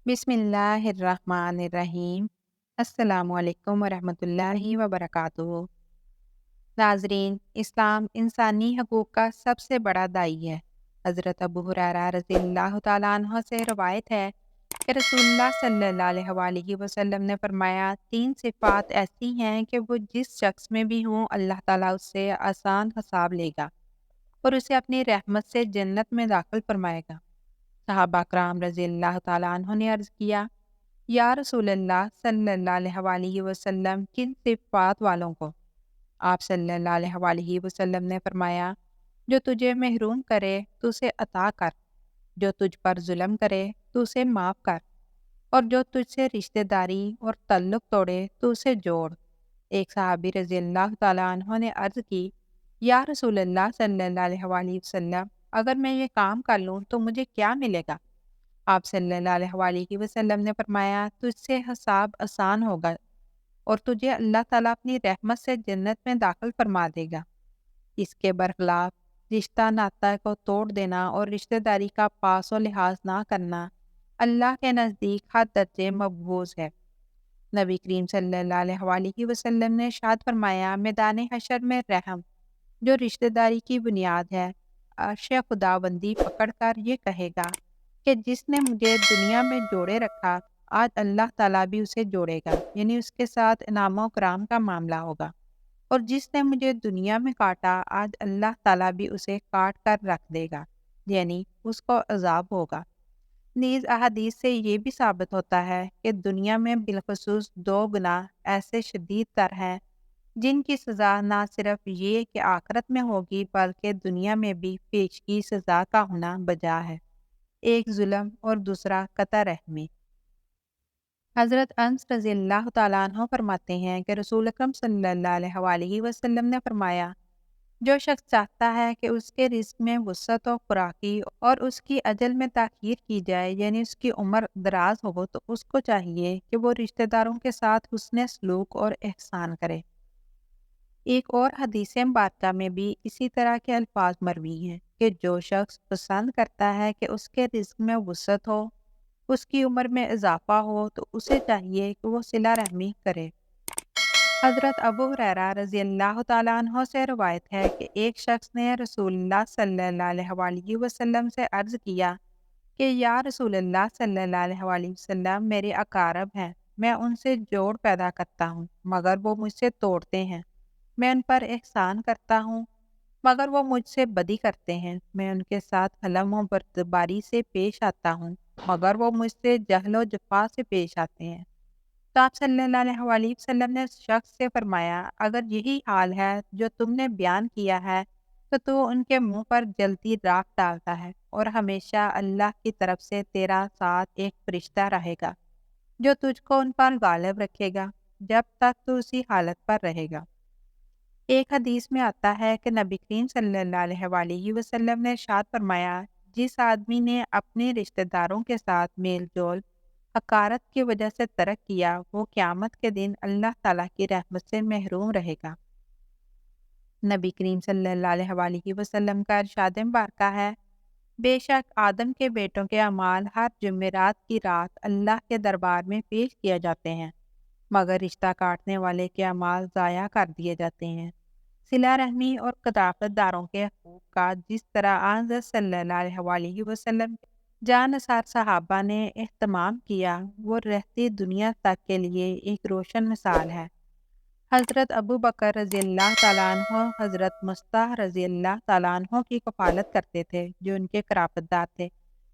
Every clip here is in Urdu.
بسم اللہ الرحمن الرحیم۔ السلام علیکم ورحمۃ اللہ وبرکاتہ۔ ناظرین، اسلام انسانی حقوق کا سب سے بڑا داعی ہے۔ حضرت ابو ہریرہ رضی اللہ تعالیٰ عنہ سے روایت ہے کہ رسول اللہ صلی اللہ علیہ وآلہ وسلم نے فرمایا، تین صفات ایسی ہیں کہ وہ جس شخص میں بھی ہوں اللہ تعالیٰ اس سے آسان حساب لے گا اور اسے اپنی رحمت سے جنت میں داخل فرمائے گا۔ صحابہ کرام رضی اللہ تعالیٰ عنہ نے عرض کیا، یا رسول اللہ صلی اللہ علیہ وآلہ وسلم، کن صفات والوں کو؟ آپ صلی اللہ علیہ وآلہ وسلم نے فرمایا، جو تجھے محروم کرے تو اسے عطا کر، جو تجھ پر ظلم کرے تو اسے معاف کر، اور جو تجھ سے رشتہ داری اور تعلق توڑے تو اسے جوڑ۔ ایک صحابی رضی اللہ تعالیٰ عنہ نے عرض کی، یا رسول اللہ صلی اللہ علیہ وآلہ وسلم، اگر میں یہ کام کر لوں تو مجھے کیا ملے گا؟ آپ صلی اللہ علیہ وآلہ وسلم نے فرمایا، تجھ سے حساب آسان ہوگا اور تجھے اللہ تعالیٰ اپنی رحمت سے جنت میں داخل فرما دے گا۔ اس کے برخلاف رشتہ ناطہ کو توڑ دینا اور رشتہ داری کا پاس و لحاظ نہ کرنا اللہ کے نزدیک حد درجے مبغوض ہے۔ نبی کریم صلی اللہ علیہ وآلہ وسلم نے ارشاد فرمایا، میدان حشر میں رحم جو رشتہ داری کی بنیاد ہے، عرش خداوندی پکڑ کر یہ کہے گا کہ جس نے مجھے دنیا میں جوڑے رکھا، آج اللہ تعالیٰ بھی اسے جوڑے گا، یعنی اس کے ساتھ انعام و کرام کا معاملہ ہوگا، اور جس نے مجھے دنیا میں کاٹا، آج اللہ تعالیٰ بھی اسے کاٹ کر رکھ دے گا، یعنی اس کو عذاب ہوگا۔ نیز احادیث سے یہ بھی ثابت ہوتا ہے کہ دنیا میں بالخصوص دو گناہ ایسے شدید تر ہیں جن کی سزا نہ صرف یہ کہ آخرت میں ہوگی بلکہ دنیا میں بھی پیشگی سزا کا ہونا بجا ہے، ایک ظلم اور دوسرا قطع رحمی۔ حضرت انس رضی اللہ تعالیٰ عنہ فرماتے ہیں کہ رسول اکرم صلی اللہ علیہ وآلہ وسلم نے فرمایا، جو شخص چاہتا ہے کہ اس کے رزق میں وسعت و خوراکی اور اس کی اجل میں تاخیر کی جائے، یعنی اس کی عمر دراز ہو، تو اس کو چاہیے کہ وہ رشتہ داروں کے ساتھ حسن سلوک اور احسان کرے۔ ایک اور حدیث مبارکہ میں بھی اسی طرح کے الفاظ مروی ہیں کہ جو شخص پسند کرتا ہے کہ اس کے رزق میں وسعت ہو، اس کی عمر میں اضافہ ہو، تو اسے چاہیے کہ وہ صلہ رحمی کرے۔ حضرت ابو ہریرہ رضی اللہ تعالیٰ عنہ سے روایت ہے کہ ایک شخص نے رسول اللہ صلی اللہ علیہ وآلہ وسلم سے عرض کیا کہ یا رسول اللہ صلی اللہ علیہ وآلہ وسلم، میرے اقارب ہیں، میں ان سے جوڑ پیدا کرتا ہوں مگر وہ مجھ سے توڑتے ہیں، میں ان پر احسان کرتا ہوں مگر وہ مجھ سے بدی کرتے ہیں، میں ان کے ساتھ حلم و بردباری سے پیش آتا ہوں مگر وہ مجھ سے جہل و جفا سے پیش آتے ہیں۔ تو آپ صلی اللہ علیہ وآلہ وسلم نے اس شخص سے فرمایا، اگر یہی حال ہے جو تم نے بیان کیا ہے تو ان کے منہ پر جلتی راکھ ڈالتا ہے، اور ہمیشہ اللہ کی طرف سے تیرا ساتھ ایک فرشتہ رہے گا جو تجھ کو ان پر غالب رکھے گا جب تک تو اسی حالت پر رہے گا۔ ایک حدیث میں آتا ہے کہ نبی کریم صلی اللہ علیہ وآلہ وسلم نے ارشاد فرمایا، جس آدمی نے اپنے رشتہ داروں کے ساتھ میل جول حقارت کی وجہ سے ترک کیا، وہ قیامت کے دن اللہ تعالیٰ کی رحمت سے محروم رہے گا۔ نبی کریم صلی اللہ علیہ وآلہ وسلم کا ارشاد مبارکہ ہے، بے شک آدم کے بیٹوں کے اعمال ہر جمعرات کی رات اللہ کے دربار میں پیش کیے جاتے ہیں، مگر رشتہ کاٹنے والے کے اعمال ضائع کر دیے جاتے ہیں۔ صلہ رحمی اور قرابت داروں کے حقوق کا جس طرح آن حضرت صلی اللہ علیہ وآلہ وسلم جان نثار صحابہ نے اہتمام کیا، وہ رہتی دنیا تک کے لیے ایک روشن مثال ہے۔ حضرت ابو بکر رضی اللہ تعالیٰ عنہ حضرت مصطح رضی اللہ تعالیٰ عنہ کی کفالت کرتے تھے جو ان کے قرابت دار تھے۔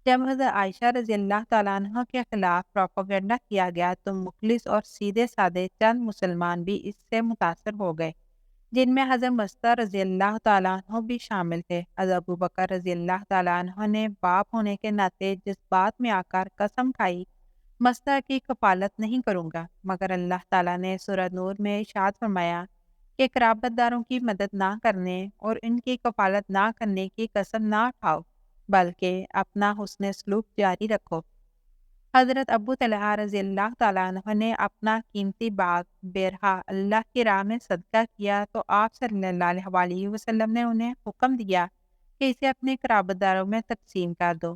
جب حضرت عائشہ رضی اللہ تعالیٰ عنہ کے خلاف پروپیگنڈا کیا گیا تو مخلص اور سیدھے سادے چند مسلمان بھی اس سے متاثر ہو گئے، جن میں حضرت مصطح رضی اللہ تعالیٰ عنہ بھی شامل تھے۔ حضرت ابو بکر رضی اللہ تعالیٰ عنہ نے باپ ہونے کے ناطے جذبات میں آ کر قسم کھائی، مصطح کی کفالت نہیں کروں گا، مگر اللہ تعالیٰ نے سورہ نور میں ارشاد فرمایا کہ قرابت داروں کی مدد نہ کرنے اور ان کی کفالت نہ کرنے کی قسم نہ اٹھاؤ بلکہ اپنا حسن سلوک جاری رکھو۔ حضرت ابو طلحہ رضی اللہ تعالیٰ عنہ نے اپنا قیمتی باغ بیرہا اللہ کی راہ میں صدقہ کیا تو آپ صلی اللہ علیہ وآلہ وسلم نے انہیں حکم دیا کہ اسے اپنے قرابت داروں میں تقسیم کر دو۔